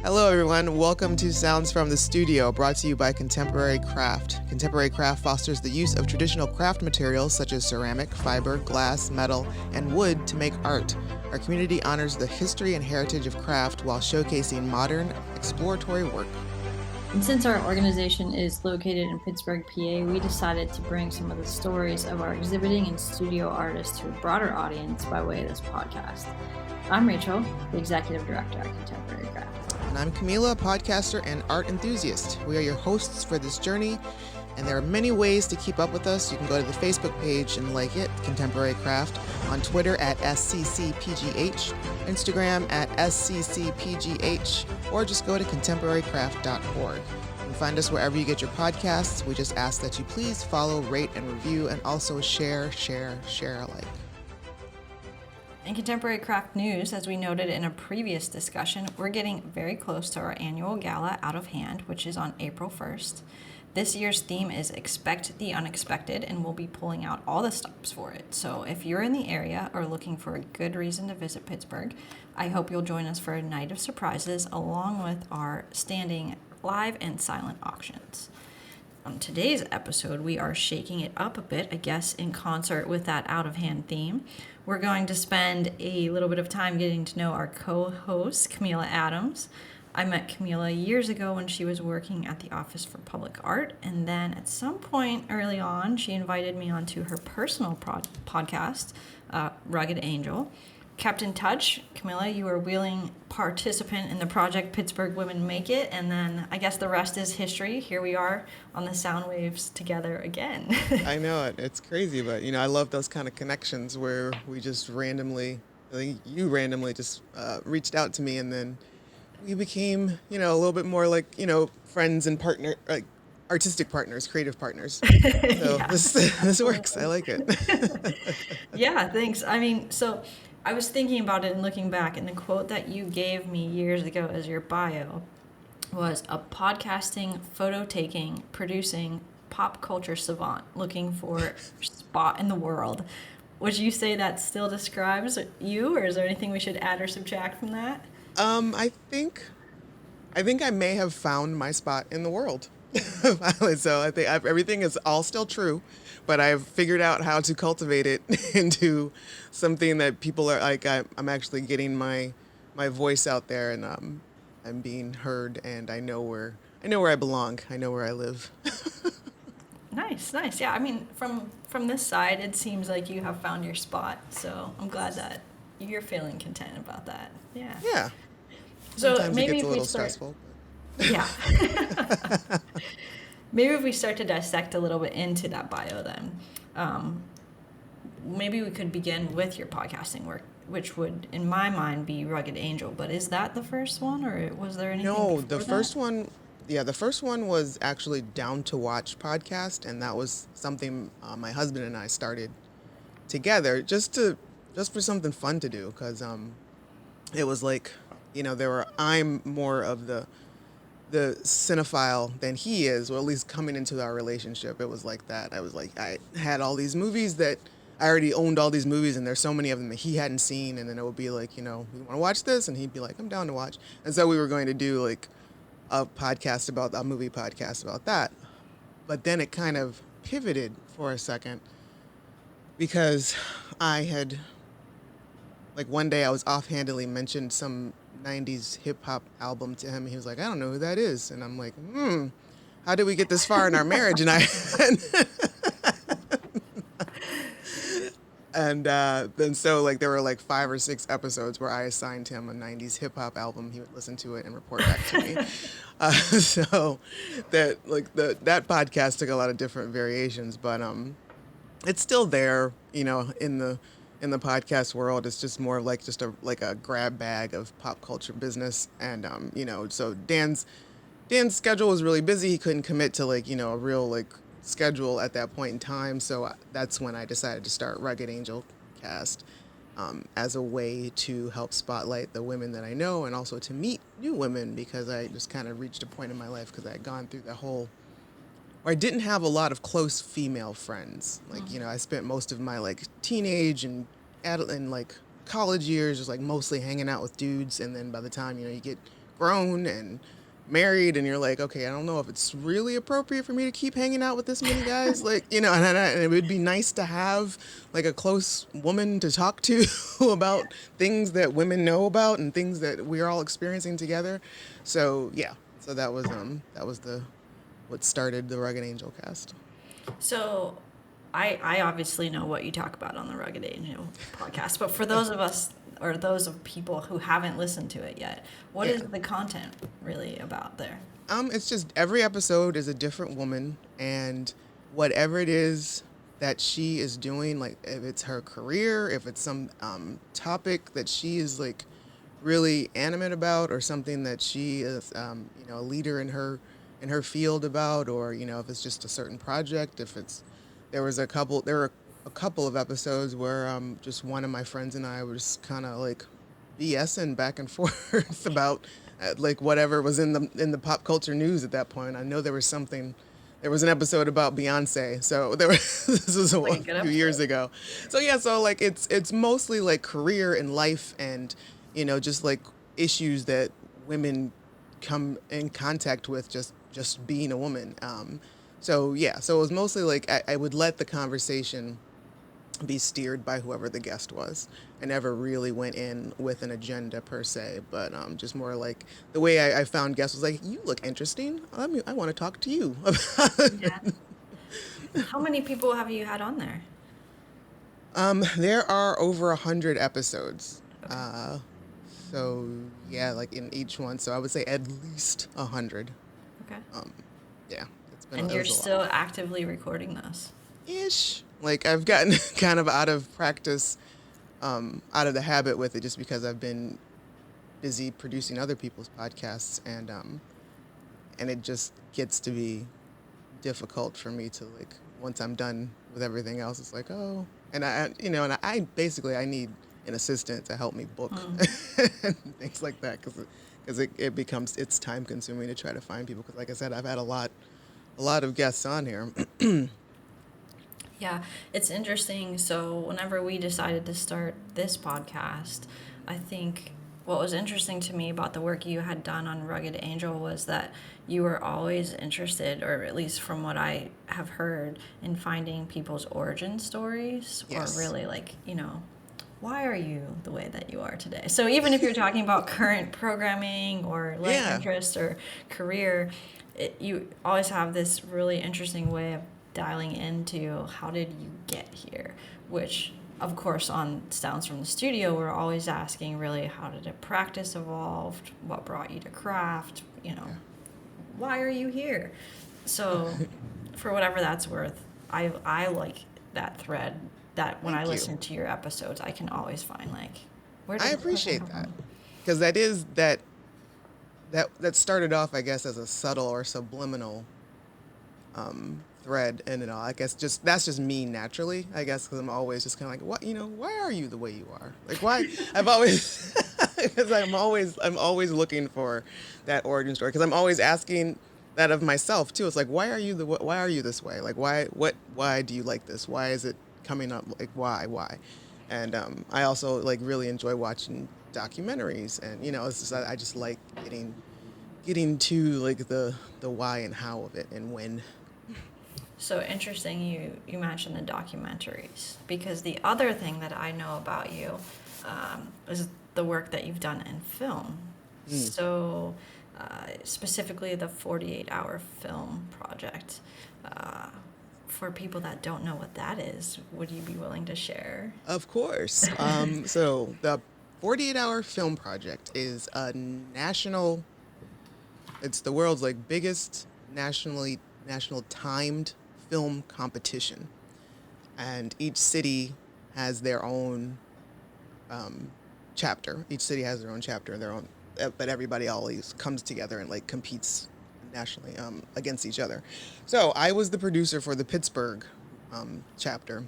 Hello, everyone. Welcome to Sounds from the Studio, brought to you by Contemporary Craft. Contemporary Craft fosters the use of traditional craft materials such as ceramic, fiber, glass, metal, and wood to make art. Our community honors the history and heritage of craft while showcasing modern, exploratory work. And since our organization is located in Pittsburgh, PA, we decided to bring some of the stories of our exhibiting and studio artists to a broader audience by way of this podcast. I'm Rachel, the Executive Director at Contemporary Craft. And I'm Kahmeela, podcaster and art enthusiast. We are your hosts for this journey, and there are many ways to keep up with us. You can go to the Facebook page and like it, Contemporary Craft, on Twitter at SCCPGH, Instagram at SCCPGH, or just go to contemporarycraft.org. You can find us wherever you get your podcasts. We just ask that you please follow, rate, and review, and also share alike. In Contemporary Craft news, as we noted in a previous discussion, we're getting very close to our annual gala Out of Hand, which is on April 1st. This year's theme is Expect the Unexpected, and we'll be pulling out all the stops for it. So if you're in the area or looking for a good reason to visit Pittsburgh, I hope you'll join us for a night of surprises along with our standing live and silent auctions. On today's episode, we are shaking it up a bit, I guess, in concert with that Out of Hand theme. We're going to spend a little bit of time getting to know our co-host, Kahmeela Adams. I met Kahmeela years ago when she was working at the Office for Public Art, and then at some point early on, she invited me onto her personal podcast, Rugged Angel. Kept in touch. Kahmeela, you were a willing participant in the project Pittsburgh Women Make It, and then I guess the rest is history. Here we are on the sound waves together again. I know it. It's crazy, but I love those kind of connections where we just randomly, you randomly just reached out to me, and then we became, a little bit more like, friends and partner, like artistic partners, creative partners. So Yeah. this works. I like it. Yeah, thanks. So I was thinking about it and looking back, and the quote that you gave me years ago as your bio was a podcasting, photo-taking, producing, pop culture savant looking for a spot in the world. Would you say that still describes you, or is there anything we should add or subtract from that? I think I may have found my spot in the world. So I think everything is all still true, but I've figured out how to cultivate it into something that people are like. I'm actually getting my voice out there, and I'm being heard, and I know where I belong. I know where I live. Nice. Yeah, from this side, it seems like you have found your spot. So I'm glad that you're feeling content about that. Yeah. Yeah. So Sometimes maybe it gets if a we little start, stressful. yeah. Maybe if we start to dissect a little bit into that bio, then maybe we could begin with your podcasting work, which would, in my mind, be Rugged Angel. But is that the first one, or was there anything No, before the first one. Yeah, the first one was actually Down to Watch podcast, and that was something my husband and I started together just for something fun to do, because it was like, I'm more of the cinephile than he is, or at least coming into our relationship, it was like that. I had all these movies that I already owned all these movies, and there's so many of them that he hadn't seen, and then it would be like, we want to watch this, and he'd be like, I'm down to watch. And so we were going to do like a movie podcast about that. But then it kind of pivoted for a second, because I had, like, one day I was offhandedly mentioned some 90s hip-hop album to him. He was like, I don't know who that is. And I'm like, how did we get this far in our marriage? And then so, like, there were like 5 or 6 episodes where I assigned him a 90s hip-hop album. He would listen to it and report back to me. So that, like, that podcast took a lot of different variations, but it's still there, in the podcast world. It's just more like just a grab bag of pop culture business. And, so Dan's schedule was really busy. He couldn't commit to a real schedule at that point in time. So that's when I decided to start RuggedAngel Cast as a way to help spotlight the women that I know, and also to meet new women, because I just kind of reached a point in my life, because I had gone through the whole, where I didn't have a lot of close female friends. I spent most of my teenage and adult and college years just mostly hanging out with dudes, and then by the time you get grown and married, and you're like, okay, I don't know if it's really appropriate for me to keep hanging out with this many guys, like, and it would be nice to have like a close woman to talk to about things that women know about and things that we're all experiencing together. So yeah, so that was the what started the Rugged Angel Cast. So I obviously know what you talk about on the Rugged Angel podcast, but for those of us or those of people who haven't listened to it yet, what Yeah. is the content really about there? It's just every episode is a different woman, and whatever it is that she is doing, like if it's her career, if it's some topic that she is like really animate about, or something that she is, a leader in her field about, or if it's just a certain project. If it's there were a couple of episodes where just one of my friends and I were just kind of like BSing back and forth about like whatever was in the pop culture news at that point. I know there was something. There was an episode about Beyonce, so there was this was Like a a good few years episode. ago. So yeah, so like it's mostly like career and life, and just like issues that women come in contact with, just being a woman. So yeah, so it was mostly like I would let the conversation be steered by whoever the guest was. I never really went in with an agenda per se, but just more like the way I found guests was like, you look interesting. I want to talk to you. Yeah. How many people have you had on there? There are over 100 episodes. Okay. So yeah, like in each one. So I would say at least 100. Okay. Yeah, And it you're was a lot. still actively recording those. Ish. Like I've gotten kind of out of practice, out of the habit with it, just because I've been busy producing other people's podcasts, and it just gets to be difficult for me to like once I'm done with everything else. It's like, oh, and I basically I need an assistant to help me book and things like that, because it becomes it's time consuming to try to find people. Because like I said, I've had a lot of guests on here. Yeah, it's interesting. So, whenever we decided to start this podcast, I think what was interesting to me about the work you had done on Rugged Angel was that you were always interested, or at least from what I have heard, in finding people's origin stories, or Yes. really like, why are you the way that you are today? So, even if you're talking about current programming or life Yeah. interest or career, you always have this really interesting way of dialing into how did you get here, which of course on Sounds from the Studio we're always asking really how did a practice evolve, what brought you to craft, why are you here. So for whatever that's worth, I like that thread that when I Thank you. listen to your episodes I can always find like where I did this person appreciate come that, from. because that started off, I guess, as a subtle or subliminal thread, and I guess just that's just me naturally. I guess because I'm always just kind of like, what, why are you the way you are? Like, why? I've always because I'm always looking for that origin story, because I'm always asking that of myself too. It's like, why are you this way? Like, why do you like this? Why is it coming up? Like, why? And I also like really enjoy watching documentaries, and it's just I just like getting to like the why and how of it and when. So interesting you mentioned the documentaries, because the other thing that I know about you is the work that you've done in film. So specifically the 48-hour film project. For people that don't know what that is, would you be willing to share? Of course. So the 48-hour film project is a national. It's the world's like biggest national timed film competition, and each city has their own chapter. Each city has their own chapter, their own, but everybody always comes together and like competes nationally against each other. So I was the producer for the Pittsburgh chapter,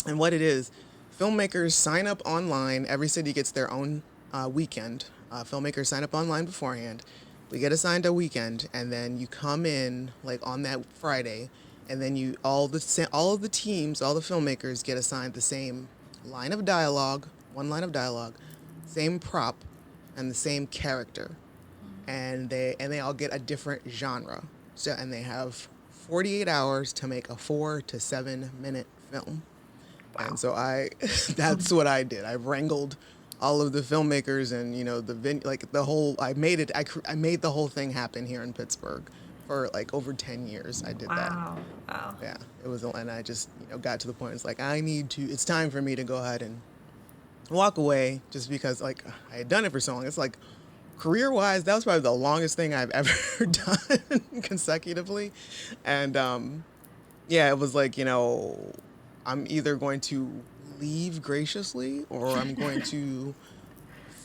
and what it is, filmmakers sign up online. Every city gets their own weekend. Filmmakers sign up online beforehand. We get assigned a weekend, and then you come in like on that Friday, and then all of the teams, all the filmmakers get assigned the same line of dialogue, one line of dialogue, same prop, and the same character. and they all get a different genre. So and they have 48 hours to make a 4 to 7 minute film. Wow. And so I, that's what I did. I wrangled all of the filmmakers and like the whole. I made it. I made the whole thing happen here in Pittsburgh for like over 10 years. I did that. Wow. Wow. Yeah, it was, and I just got to the point. It's like I need to. It's time for me to go ahead and walk away, just because like I had done it for so long. It's like career wise, that was probably the longest thing I've ever done consecutively, and yeah, it was like I'm either going to leave graciously or I'm going to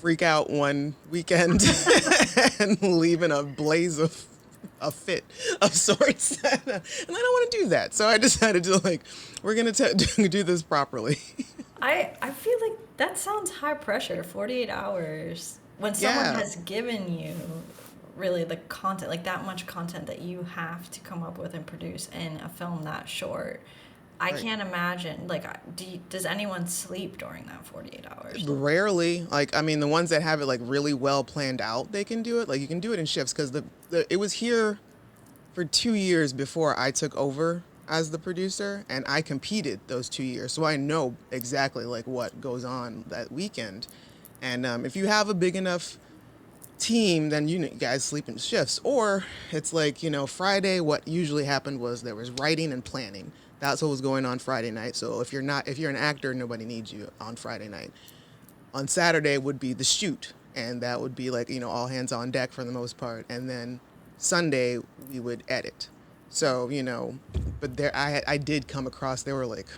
freak out one weekend and leave in a blaze of a fit of sorts. And I don't want to do that. So I decided to we're going to do this properly. I feel like that sounds high pressure, 48 hours. When someone Yeah. has given you really the content, like that much content that you have to come up with and produce in a film that short, I Right. can't imagine. Like, does anyone sleep during that 48 hours? Rarely. Like, I mean, the ones that have it like really well planned out, they can do it. Like, you can do it in shifts because it was here for 2 years before I took over as the producer, and I competed those 2 years, so I know exactly like what goes on that weekend. And if you have a big enough team, then you guys sleep in shifts. Or it's like Friday. What usually happened was there was writing and planning. That's what was going on Friday night. So if you're an actor, nobody needs you on Friday night. On Saturday would be the shoot, and that would be like all hands on deck for the most part. And then Sunday we would edit. So but I did come across, there were like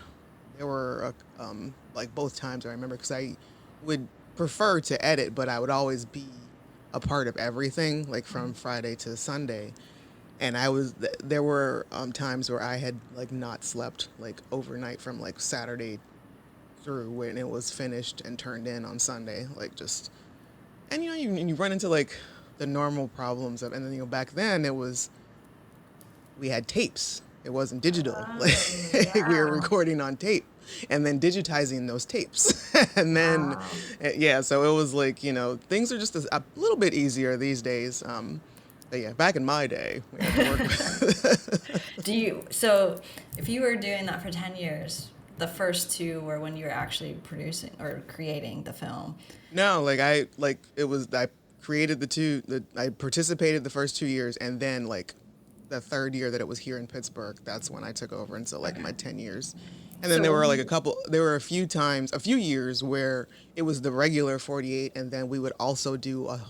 both times I remember, because I would prefer to edit, but I would always be a part of everything, like from Friday to Sunday. And there were times where I had like not slept like overnight from like Saturday through when it was finished and turned in on Sunday, like just. And you run into like the normal problems of, and then back then we had tapes. It wasn't digital. Oh, Like we were wow. recording on tape and then digitizing those tapes. And then, Wow. yeah, so it was like, things are just a little bit easier these days. But yeah, back in my day, we had to work with. So if you were doing that for 10 years, the first two were when you were actually producing or creating the film. No, I created I participated the first 2 years, and then like the third year that it was here in Pittsburgh, that's when I took over. And so like my 10 years. And then So there were like there were a few years where it was the regular 48, and then we would also do a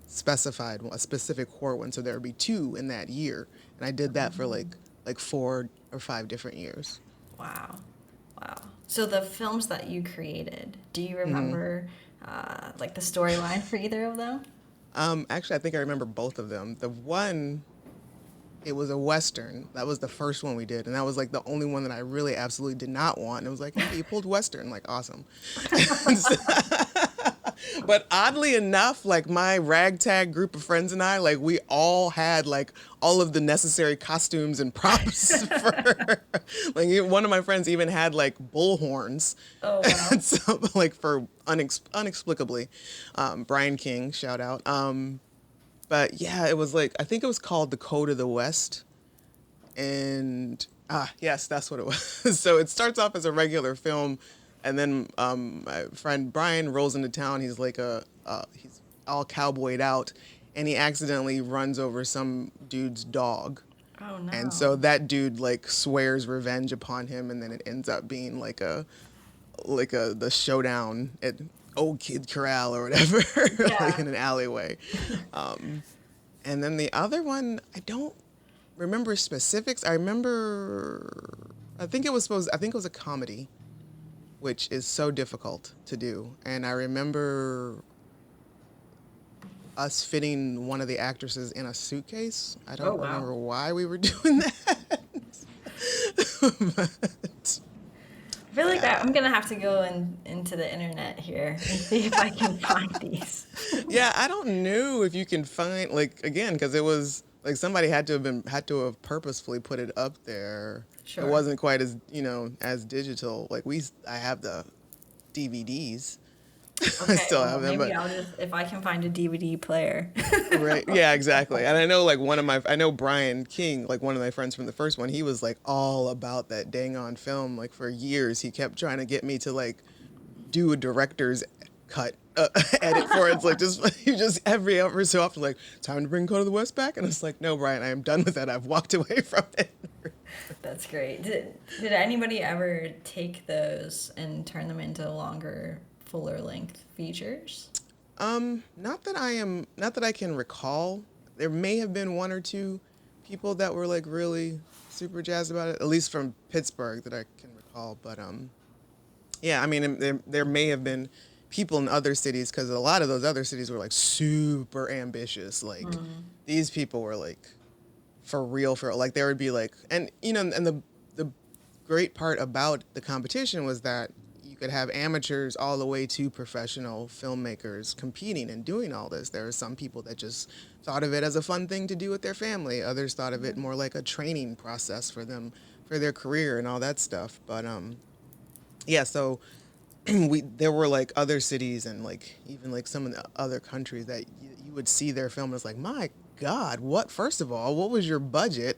specific horror one. So there would be two in that year. And I did that for like 4 or 5 different years. wow. Wow. So the films that you created, do you remember like the storyline for either of them? Actually, I think I remember both of them. The one, it was a Western. That was the first one we did. And that was like the only one that I really absolutely did not want. And it was like, hey, you pulled Western. Like, awesome. But oddly enough, like my ragtag group of friends and I, like we all had like all of the necessary costumes and props for, like one of my friends even had like bull horns. Oh, wow. And so like for unexplicably, Brian King, shout out. But yeah, it was like, I think it was called The Code of the West. And yes, that's what it was. So it starts off as a regular film, and then my friend Brian rolls into town. He's like he's all cowboyed out, and he accidentally runs over some dude's dog. Oh, no. And so that dude like swears revenge upon him, and then it ends up being the showdown at Old Kid Corral or whatever, like Yeah. in an alleyway. And then the other one, I don't remember specifics. I think it was a comedy, which is so difficult to do. And I remember us fitting one of the actresses in a suitcase. I don't Oh, wow. remember why we were doing that. But I feel like I'm gonna have to go into the internet here and see if I can find these. yeah, I don't know if you can find, like, again, because it was like somebody had to have purposefully put it up there. Sure. It wasn't quite as as digital. Like I have the DVDs, I Okay, still well, have them, maybe but I'll just, if I can find a DVD player. right, yeah, exactly. And I know like I know Brian King, like one of my friends from the first one, he was like all about that dang on film. Like for years, he kept trying to get me to like do a director's cut edit for it. It's like just you just every so often like time to bring Code of the West back, and it's like no, Brian, I am done with that. I've walked away from it. That's great. Did anybody ever take those and turn them into longer, fuller length features? Not that I can recall. There may have been one or two people that were like really super jazzed about it, at least from Pittsburgh that I can recall. But yeah, I mean, there may have been people in other cities because a lot of those other cities were like super ambitious. Like these people were like for real. Like there would be like, and you know, and the great part about the competition was that you could have amateurs all the way to professional filmmakers competing and doing all this. There are some people that just thought of it as a fun thing to do with their family. Others thought of it more like a training process for them for their career and all that stuff. But yeah, so there were like other cities and like even like some of the other countries that you would see their film and it's like my God, what? First of all, what was your budget?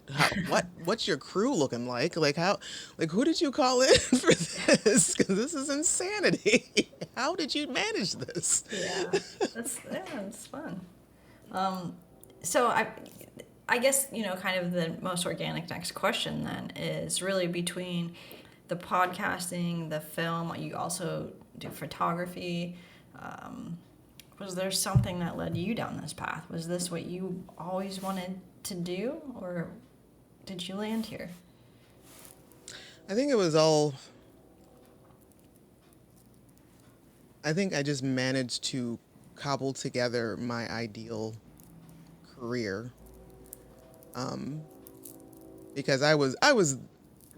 What's your crew looking like how, like who did you call in for this? Because this is insanity. How did you manage this? Yeah, that's fun. So I guess kind of the most organic next question then is really between the podcasting, the film. You also do photography. Was there something that led you down this path? Was this what you always wanted to do, or did you land here? I think it was all. I think I just managed to cobble together my ideal career. Because I was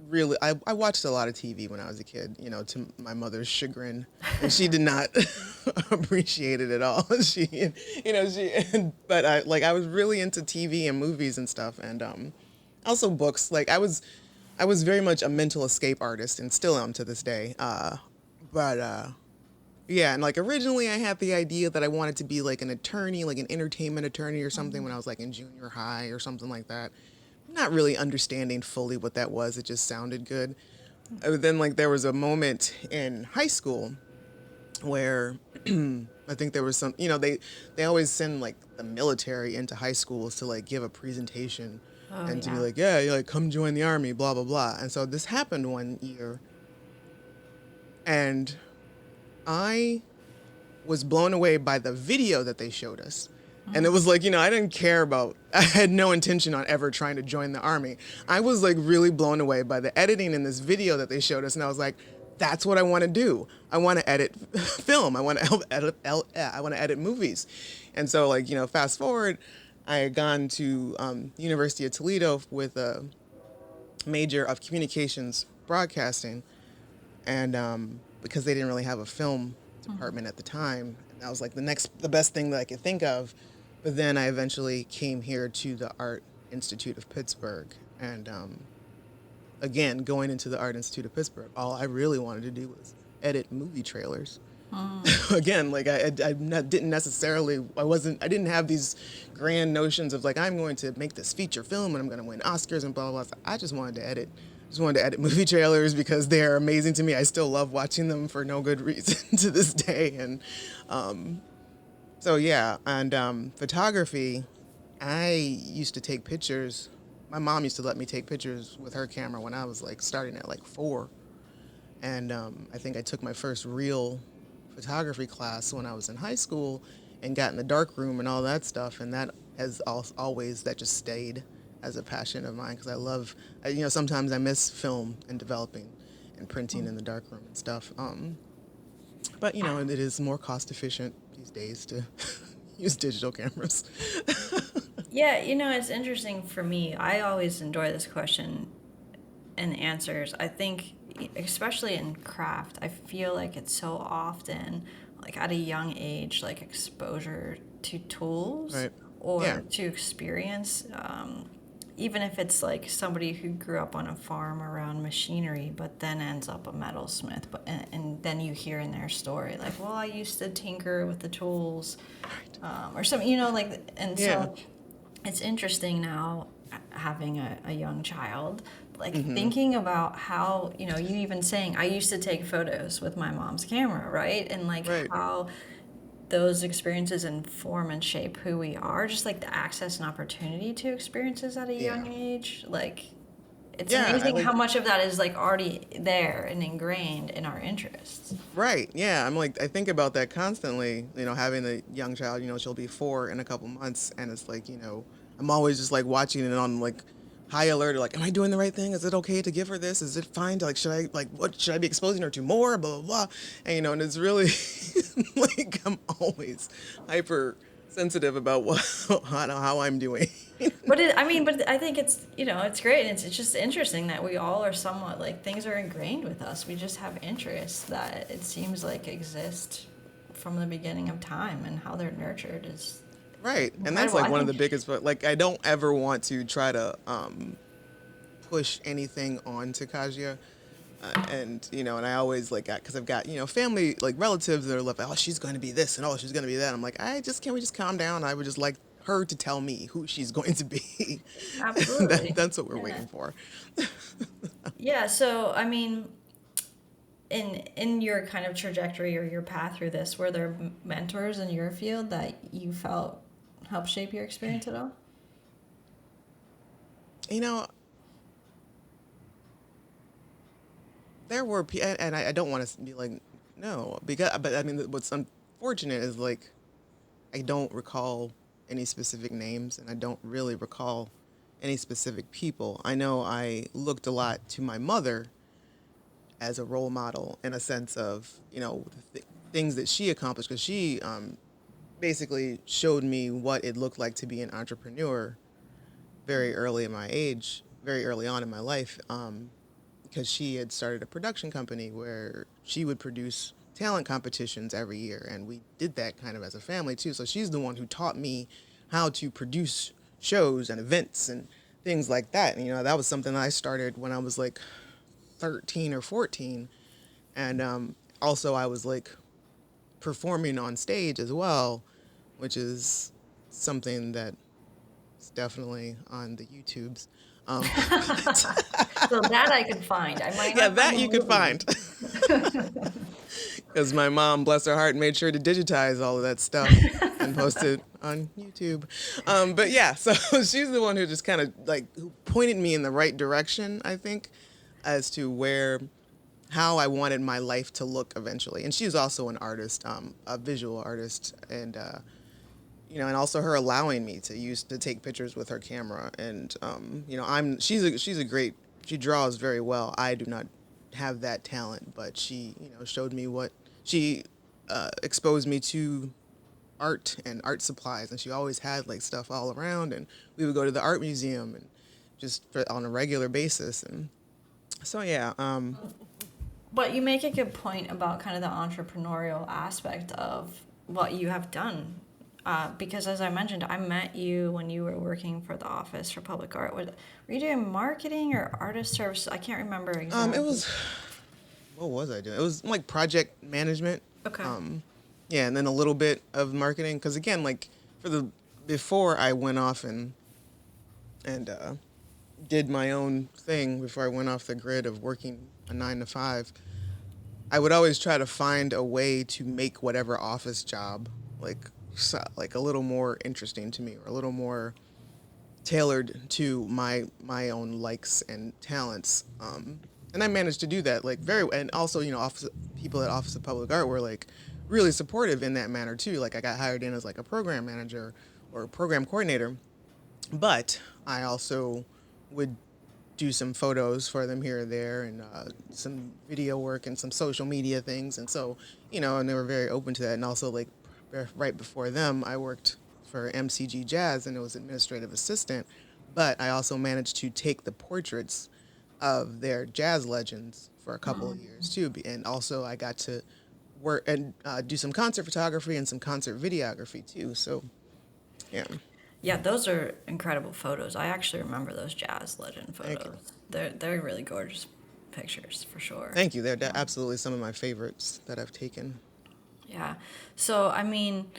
really I watched a lot of TV when I was a kid, to my mother's chagrin, and she did not appreciate it at all. But I was really into TV and movies and stuff, and also books. Like I was very much a mental escape artist, and still am to this day. But yeah, and like originally I had the idea that I wanted to be like an attorney, like an entertainment attorney or something when I was like in junior high or something like that. Not really understanding fully what that was. It just sounded good. Then like there was a moment in high school where I think there was some, they always send like the military into high schools to like give a presentation and to be Yeah. like, yeah, you like come join the army, blah, blah, blah. And so this happened one year and I was blown away by the video that they showed us. And it was like, I didn't care I had no intention on ever trying to join the army. I was like really blown away by the editing in this video that they showed us. And I was like, that's what I want to do. I want to edit film. I want to I want to edit movies. And so like, fast forward, I had gone to University of Toledo with a major of communications broadcasting. And because they didn't really have a film department at the time, and that was like the best thing that I could think of. But then I eventually came here to the Art Institute of Pittsburgh, and again, going into the Art Institute of Pittsburgh, all I really wanted to do was edit movie trailers. Again, like I didn't necessarily, I didn't have these grand notions of like I'm going to make this feature film and I'm going to win Oscars and blah blah blah. I just wanted to edit. Movie trailers because they're amazing to me. I still love watching them for no good reason to this day. And so yeah, and photography, I used to take pictures. My mom used to let me take pictures with her camera when I was like starting at like 4. And I think I took my first real photography class when I was in high school and got in the dark room and all that stuff. And that has always, that just stayed as a passion of mine because I love, sometimes I miss film and developing and printing in the dark room and stuff. But, it is more cost efficient these days to use digital cameras. Yeah, it's interesting for me. I always enjoy this question and answers. I think, especially in craft, I feel like it's so often, like at a young age, like exposure to tools Right. or Yeah. to experience. even if it's like somebody who grew up on a farm around machinery, but then ends up a metalsmith, but and then you hear in their story like, well, I used to tinker with the tools, or something, like, and Yeah. so it's interesting now having a young child, like Mm-hmm. thinking about how, you even saying, I used to take photos with my mom's camera, right? And like Right. how those experiences inform and shape who we are, just like the access and opportunity to experiences at a Yeah. young age. Like, it's Yeah. I amazing like. how much of that is like already there and ingrained in our interests. Right. Yeah. I'm like, I think about that constantly, having a young child, she'll be 4 in a couple months. And it's like, I'm always just like watching it on like high alert, like, am I doing the right thing? Is it okay to give her this? Is it fine to like, what should I be exposing her to more? Blah, blah, blah. And, and it's really like, I'm always hyper sensitive about how I'm doing. But I think it's great. And it's just interesting that we all are somewhat like things are ingrained with us. We just have interests that it seems like exist from the beginning of time, and how they're nurtured is Right. And that's incredible. like I one of the think. biggest, but like, I don't ever want to try to, push anything on to Kajia. And and I always like because I've got family like relatives that are like, oh, she's going to be this and oh, she's going to be that. I'm like, can we just calm down? I would just like her to tell me who she's going to be. Absolutely. That's what we're Yeah. waiting for. Yeah, so I mean, in your kind of trajectory or your path through this, were there mentors in your field that you felt helped shape your experience at all? You know, there were and I don't want to be like no because but I mean what's unfortunate is like I don't recall any specific names and I don't really recall any specific people. I know I looked a lot to my mother as a role model in a sense of things that she accomplished because she basically showed me what it looked like to be an entrepreneur very early in my age, very early on in my life, because she had started a production company where she would produce talent competitions every year, and we did that kind of as a family too. So she's the one who taught me how to produce shows and events and things like that. And, that was something I started when I was like 13 or 14, and also I was like performing on stage as well, which is something that is definitely on the YouTubes. Um, So that I could find. I might yeah, not find that the you could movie. find. Because my mom, bless her heart, made sure to digitize all of that stuff and post it on YouTube. But yeah, so she's the one who just kind of like who pointed me in the right direction, I think, as to how I wanted my life to look eventually. And she's also an artist, a visual artist, and and also her allowing me to take pictures with her camera. And she's a great, she draws very well. I do not have that talent, but she showed me what she exposed me to art and art supplies, and she always had like stuff all around, and we would go to the art museum and on a regular basis. And so yeah, But you make a good point about kind of the entrepreneurial aspect of what you have done. Because as I mentioned, I met you when you were working for the Office for Public Art. Were you doing marketing or artist services? I can't remember it exactly. was what was I doing? It was like project management. Okay. Yeah, and then a little bit of marketing because again, like before I went off and did my own thing before I went off the grid of working a 9 to 5, I would always try to find a way to make whatever office job like a little more interesting to me or a little more tailored to my own likes and talents. And I managed to do that like very and also people at Office of Public Art were like really supportive in that manner too. Like I got hired in as like a program manager or a program coordinator, but I also would do some photos for them here or there and some video work and some social media things. And so, and they were very open to that. And also, like, right before them, I worked for MCG Jazz and it was administrative assistant. But I also managed to take the portraits of their jazz legends for a couple of years too. And also, I got to work and do some concert photography and some concert videography too. So, yeah. Yeah, those are incredible photos. I actually remember those jazz legend Thank you. photos. They're really gorgeous pictures for sure. Thank you. They're absolutely some of my favorites that I've taken. Yeah. So, I mean,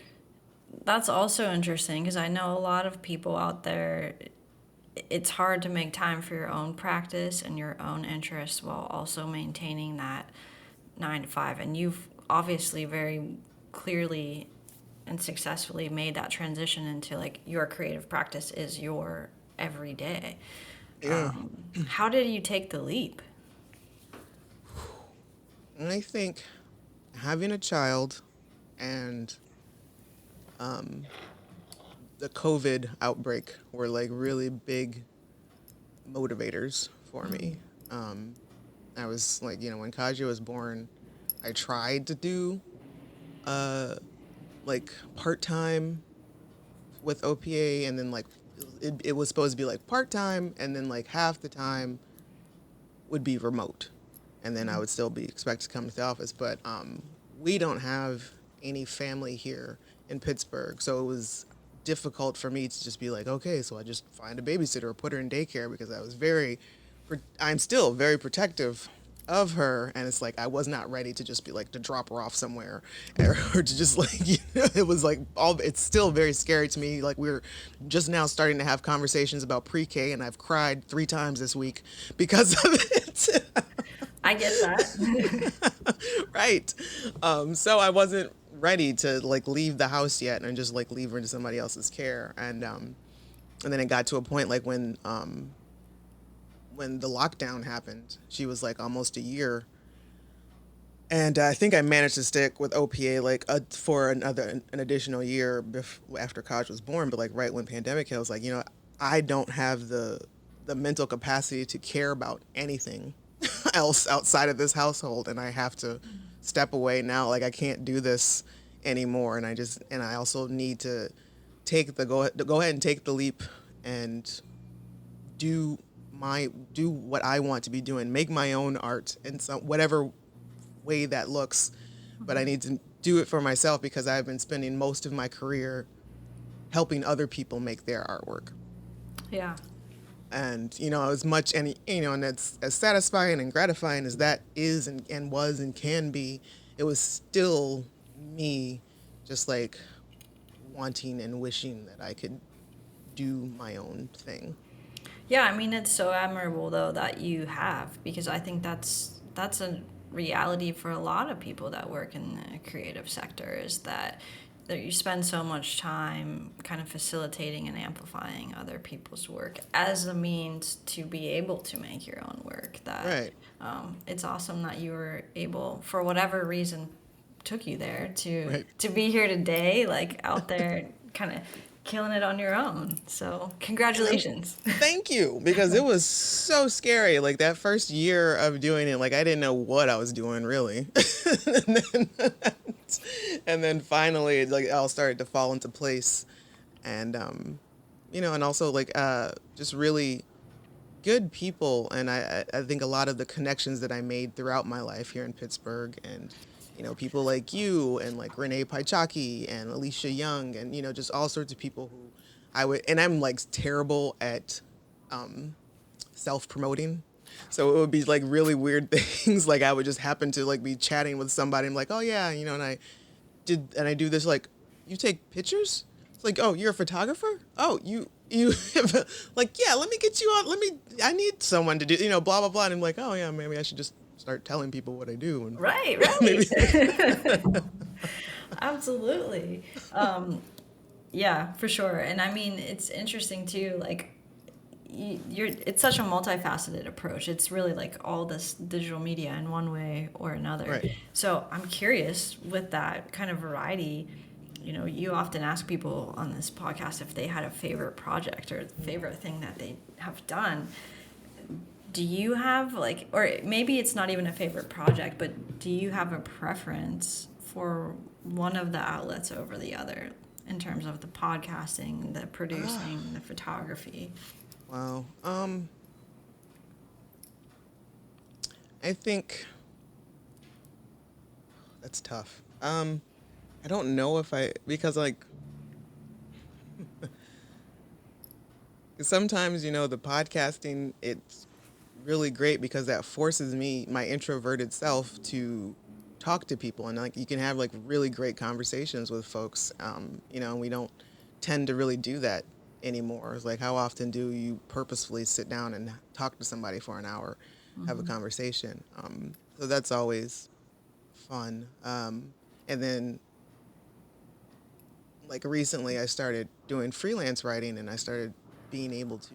that's also interesting because I know a lot of people out there, it's hard to make time for your own practice and your own interests while also maintaining that 9 to 5. And you've obviously very clearly and successfully made that transition into like your creative practice is your everyday. Yeah. How did you take the leap? And I think having a child and the COVID outbreak were like really big motivators for me. I was like, when Kaja was born, I tried to do like part time with OPA, and then like it was supposed to be like part time, and then like half the time would be remote, and then I would still be expected to come to the office. But we don't have any family here in Pittsburgh, so it was difficult for me to just be like, okay, so I just find a babysitter or put her in daycare, because I'm still very protective of her, and it's like I was not ready to just be like to drop her off somewhere, or to just like it was like it's still very scary to me. Like we're just now starting to have conversations about pre-K, and I've cried 3 times this week because of it. I get that. Right. So I wasn't ready to like leave the house yet and just like leave her into somebody else's care, and then it got to a point like when the lockdown happened, she was like almost a year. And I think I managed to stick with OPA like for an additional year after Kaj was born. But like right when pandemic hit, I was like, I don't have the mental capacity to care about anything else outside of this household, and I have to step away now. Like I can't do this anymore, and I also need to go ahead and take the leap and do what I want to be doing, make my own art in whatever way that looks, but I need to do it for myself because I've been spending most of my career helping other people make their artwork. Yeah. And as much, and and it's as satisfying and gratifying as that is and was and can be, it was still me just like wanting and wishing that I could do my own thing. Yeah, I mean it's so admirable though that you have, because I think that's a reality for a lot of people that work in the creative sector, is that you spend so much time kind of facilitating and amplifying other people's work as a means to be able to make your own work. That Right. It's awesome that you were able, for whatever reason took you there, Right. to be here today, like out there kind of killing it on your own. So congratulations. Thank you, because it was so scary. Like that first year of doing it, like I didn't know what I was doing really. and then finally, it, like all started to fall into place, and and also like just really good people, and I think a lot of the connections that I made throughout my life here in Pittsburgh, and people like you and like Renee Paichaki and Alicia Young, and just all sorts of people who and I'm like terrible at self-promoting. So it would be like really weird things. Like I would just happen to like be chatting with somebody. I'm like, oh yeah, and I do this, like, you take pictures? It's like, oh, you're a photographer? Oh, you like, yeah, let me get you on. I need someone to do, blah, blah, blah. And I'm like, oh yeah, maybe I should just start telling people what I do. And Right. maybe, Absolutely. Yeah, for sure. And I mean, it's interesting too, like it's such a multifaceted approach. It's really like all this digital media in one way or another. Right. So I'm curious, with that kind of variety, you often ask people on this podcast if they had a favorite project or favorite thing that they have done. Do you have like, or maybe it's not even a favorite project, but do you have a preference for one of the outlets over the other in terms of the podcasting, the producing, the photography? wow. I think that's tough. I don't know because like Sometimes, the podcasting, it's really great because that forces me, my introverted self, to talk to people, and like you can have like really great conversations with folks. And we don't tend to really do that anymore. It's like, how often do you purposefully sit down and talk to somebody for an hour, have a conversation? So that's always fun. And then like recently I started doing freelance writing, and I started being able to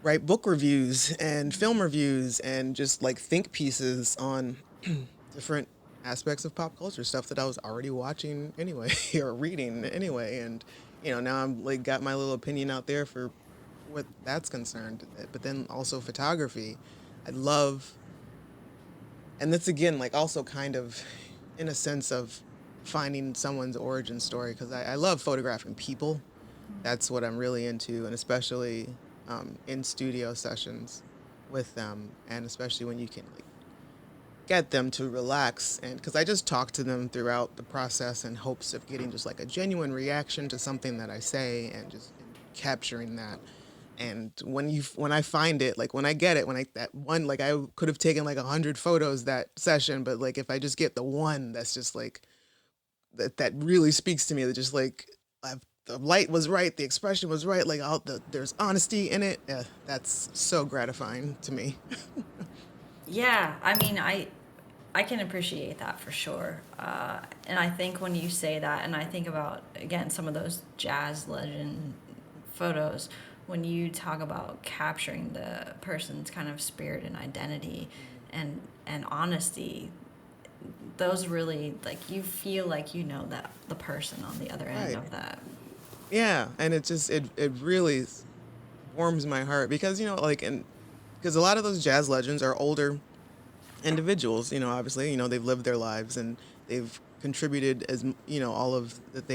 write book reviews and film reviews and just like think pieces on different aspects of pop culture, stuff that I was already watching anyway or reading anyway. And now I'm like got my little opinion out there for what that's concerned. But then also photography, I love, and that's again like also kind of in a sense of finding someone's origin story, because I love photographing people. That's what I'm really into, and especially in studio sessions with them, and especially when you can like get them to relax, and because I just talk to them throughout the process in hopes of getting just like a genuine reaction to something that I say, and just capturing that. And when I find it, like when I get it, when I that one, like I could have taken like 100 photos that session, but like if I just get the one that's just like that really speaks to me, that just like the light was right, the expression was right, like there's honesty in it. Yeah, that's so gratifying to me. Yeah, I mean, I can appreciate that for sure. And I think when you say that, and I think about, again, some of those jazz legend photos, when you talk about capturing the person's kind of spirit and identity and honesty, those really, like, you feel like you know that the person on the other end Right. of that. Yeah, and it really warms my heart because like, and because a lot of those jazz legends are older individuals. Obviously, they've lived their lives, and they've contributed all of that.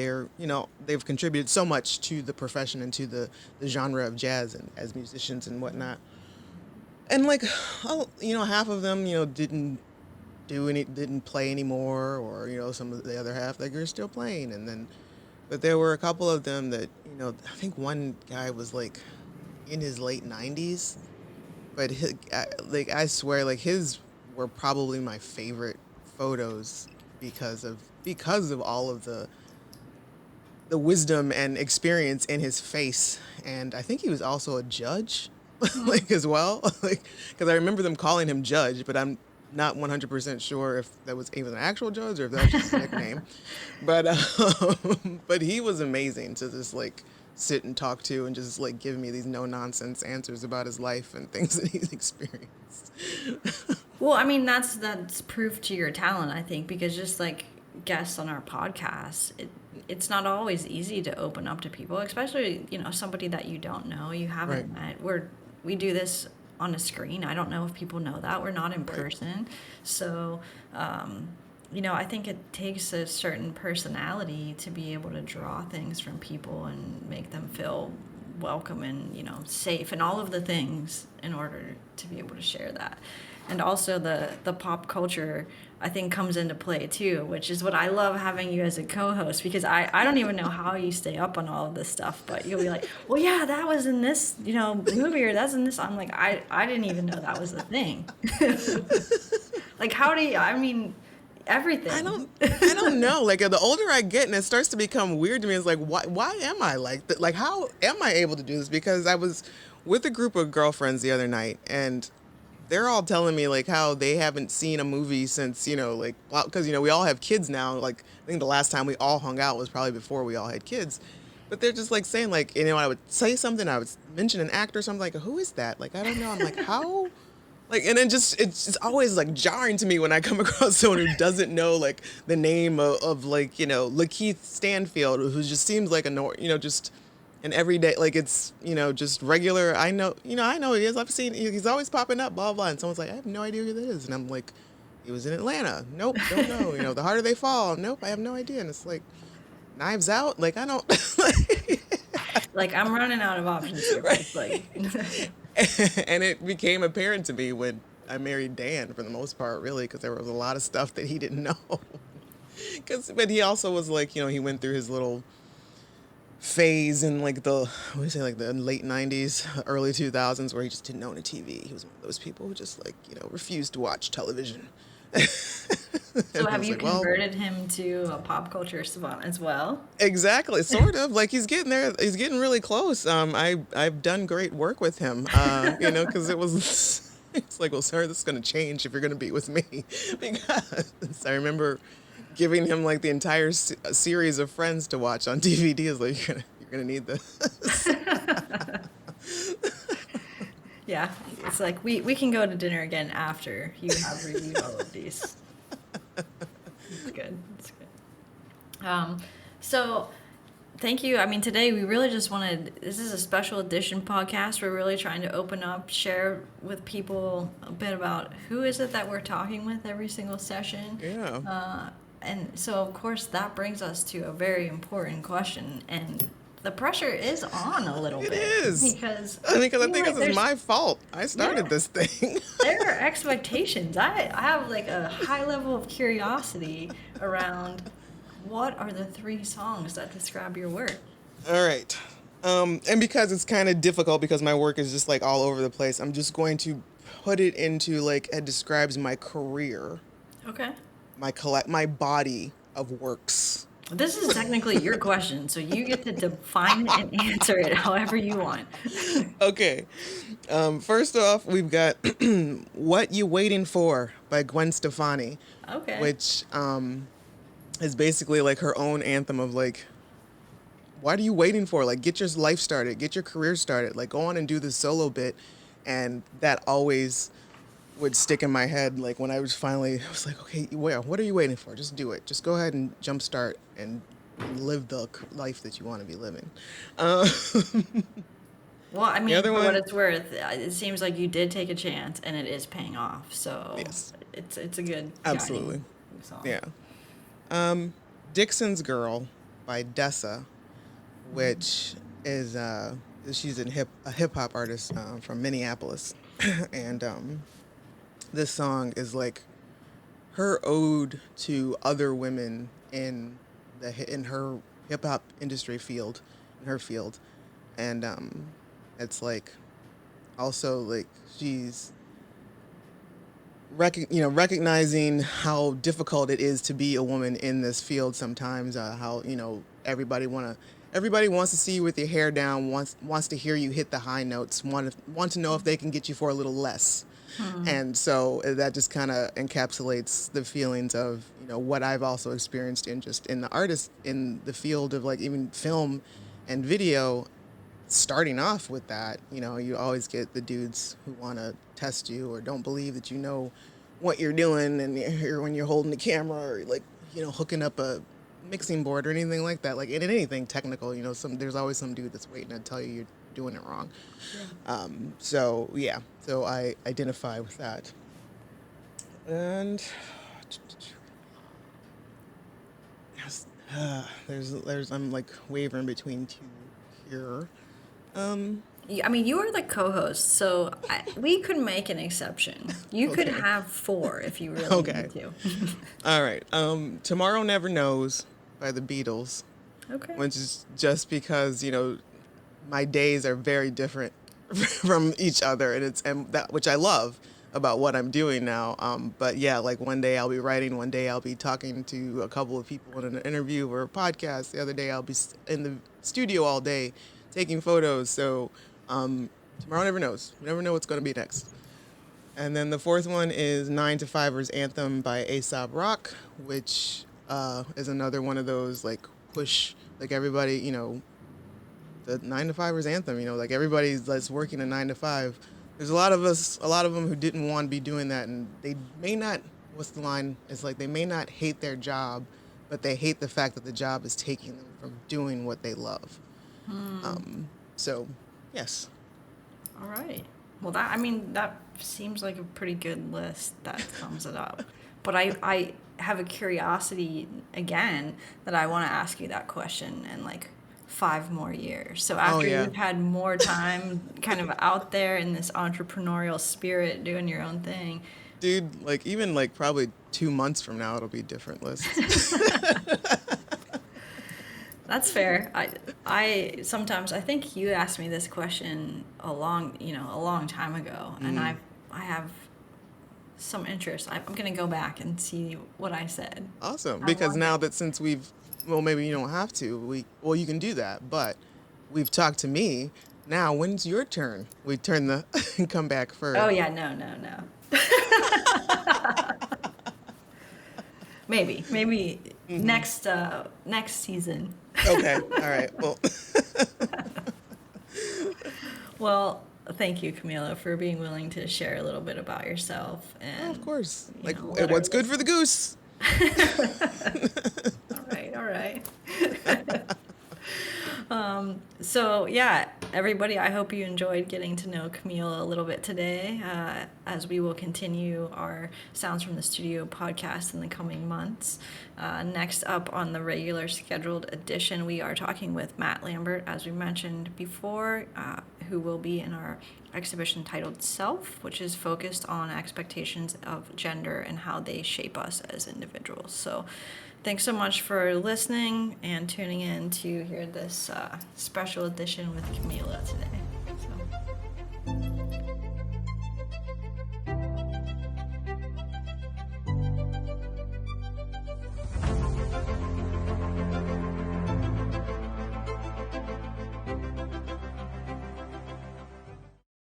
They've contributed so much to the profession and to the genre of jazz and as musicians and whatnot. And like, half of them didn't play anymore, or some of the other half like are still playing. And then but there were a couple of them that I think one guy was like in his late 90s, but like I swear, like his were probably my favorite photos because of all of the wisdom and experience in his face. And I think he was also a judge, like as well, like because I remember them calling him Judge, but I'm not 100% sure if that was even an actual judge or if that was just a nickname. But but he was amazing to just like sit and talk to, and just like give me these no nonsense answers about his life and things that he's experienced. Well, I mean, that's proof to your talent, I think, because just like guests on our podcast, it's not always easy to open up to people, especially somebody that you don't know, you Right. haven't met. We do this on a screen. I don't know if people know that we're not in Right. person, so I think it takes a certain personality to be able to draw things from people and make them feel welcome and safe and all of the things in order to be able to share that. And also the pop culture, I think, comes into play too, which is what I love having you as a co-host, because I don't even know how you stay up on all of this stuff, but you'll be like, well, yeah, that was in this movie, or that's in this. I'm like, I didn't even know that was a thing. Like, how do you? I mean, I everything. don't I don't know. Like the older I get, and it starts to become weird to me. It's like, why am I like that? Like, how am I able to do this? Because I was with a group of girlfriends the other night, and they're all telling me like how they haven't seen a movie since like, because we all have kids now. Like I think the last time we all hung out was probably before we all had kids. But they're just like saying like, I would say something, I would mention an actor or something, like, who is that? Like, I don't know. I'm like, how? Like, and then it's just always like jarring to me when I come across someone who doesn't know like the name of like Lakeith Stanfield, who just seems like just an everyday, like it's just regular. I know he is. I've seen he's always popping up, blah blah. And someone's like, I have no idea who that is, and I'm like, he was in Atlanta. Nope, don't know. The harder they fall. Nope, I have no idea. And it's like Knives Out. Like I don't. Like, I'm running out of options here, Right. folks. Like, And it became apparent to me when I married Dan, for the most part, really, because there was a lot of stuff that he didn't know. But he also was like, he went through his little phase in like the, what do you say, like the late 90s, early 2000s, where he just didn't own a TV. He was one of those people who just like, refused to watch television. So And I have was you like, well, converted him to a pop culture savant as well? exactly, sort of. Like he's getting there. He's getting really close. I've done great work with him. Because it was. It's like, well, sir, this is going to change if you're going to be with me, because I remember giving him like the entire series of Friends to watch on DVD. Is like, you're gonna need this. Yeah, it's like we can go to dinner again after you have reviewed all of these. It's good. It's good. So thank you. I mean, today we really just wanted, this is a special edition podcast. We're really trying to open up, share with people a bit about who is it that we're talking with every single session. Yeah. And so, of course, that brings us to a very important question. And the pressure is on a little It bit. is. Because I think feel this is there's- my fault. I started Yeah. this thing. there are expectations. I have like a high level of curiosity around what are the 3 songs that describe your work? All right. And because it's kind of difficult because my work is just like all over the place, I'm just going to put it into like it describes my career, Okay. my body of works. This is technically your question, so you get to define it and answer it however you want. Okay. First off, we've got "What You Waiting For" by Gwen Stefani, Okay. which is basically like her own anthem of like, what are you waiting for? Like, get your life started, get your career started, like go on and do this solo bit. And that always would stick in my head. Like when I was like, okay, what are you waiting for? Just do it. Just go ahead and jumpstart and live the life that you want to be living. Well, I mean, other for what one- it's worth, it seems like you did take a chance, and it is paying off. So Yes. it's a good Absolutely. guiding song. Yeah. Dixon's Girl by Dessa, which is she's a hip hop artist from Minneapolis, and this song is like her ode to other women in her hip hop industry field, in her field, and it's like also like she's recognizing how difficult it is to be a woman in this field sometimes. How everybody wants to see you with your hair down, wants to hear you hit the high notes, want to know if they can get you for a little less. And so that just kind of encapsulates the feelings of what I've also experienced in the field of like even film and video. Starting off with that, you always get the dudes who want to test you or don't believe that you know what you're doing, and when you're holding the camera or like hooking up a mixing board or anything like that, like in anything technical, there's always some dude that's waiting to tell you you're doing it wrong. So I identify with that. And there's I'm like wavering between 2 here. I mean, you are the co-host, so we could make an exception. You could Okay. have 4 if you really Okay. need to. All right. Tomorrow Never Knows by the Beatles, Okay. which is just because, my days are very different from each other, and that which I love about what I'm doing now. But yeah, like one day I'll be writing, one day I'll be talking to a couple of people in an interview or a podcast. The other day I'll be in the studio all day taking photos. So tomorrow never knows. You never know what's going to be next. And then the 4th one is 9 to 5ers Anthem by Aesop Rock, which is another one of those like push, like everybody, the 9 to 5ers anthem, like everybody that's working a 9 to 5. There's a lot of them who didn't want to be doing that, and they may not, what's the line? It's like they may not hate their job, but they hate the fact that the job is taking them from doing what they love. So, yes. All right. Well, that seems like a pretty good list that sums it up. But I have a curiosity again that I want to ask you that question in like 5 more years. So after yeah. you've had more time kind of out there in this entrepreneurial spirit doing your own thing. Dude, like even like probably 2 months from now, it'll be a different list. That's fair. I sometimes I think you asked me this question a long time ago, and I have some interest. I'm gonna go back and see what I said. Awesome. I Because wonder. now that since well, maybe you don't have to. Well, you can do that, but we've talked to me. Now, when's your turn? We turn the come back Oh for. yeah, no. Maybe next season. Okay. All right. Well, Well, thank you, Kahmeela, for being willing to share a little bit about yourself oh, of and course. Like, let our what's good for the goose? all right. So yeah, everybody, I hope you enjoyed getting to know Kahmeela a little bit today, as we will continue our Sounds from the Studio podcast in the coming months. Next up on the regular scheduled edition, we are talking with Matt Lambert, as we mentioned before, who will be in our exhibition titled Self, which is focused on expectations of gender and how they shape us as individuals. So thanks so much for listening and tuning in to hear this special edition with Kahmeela today.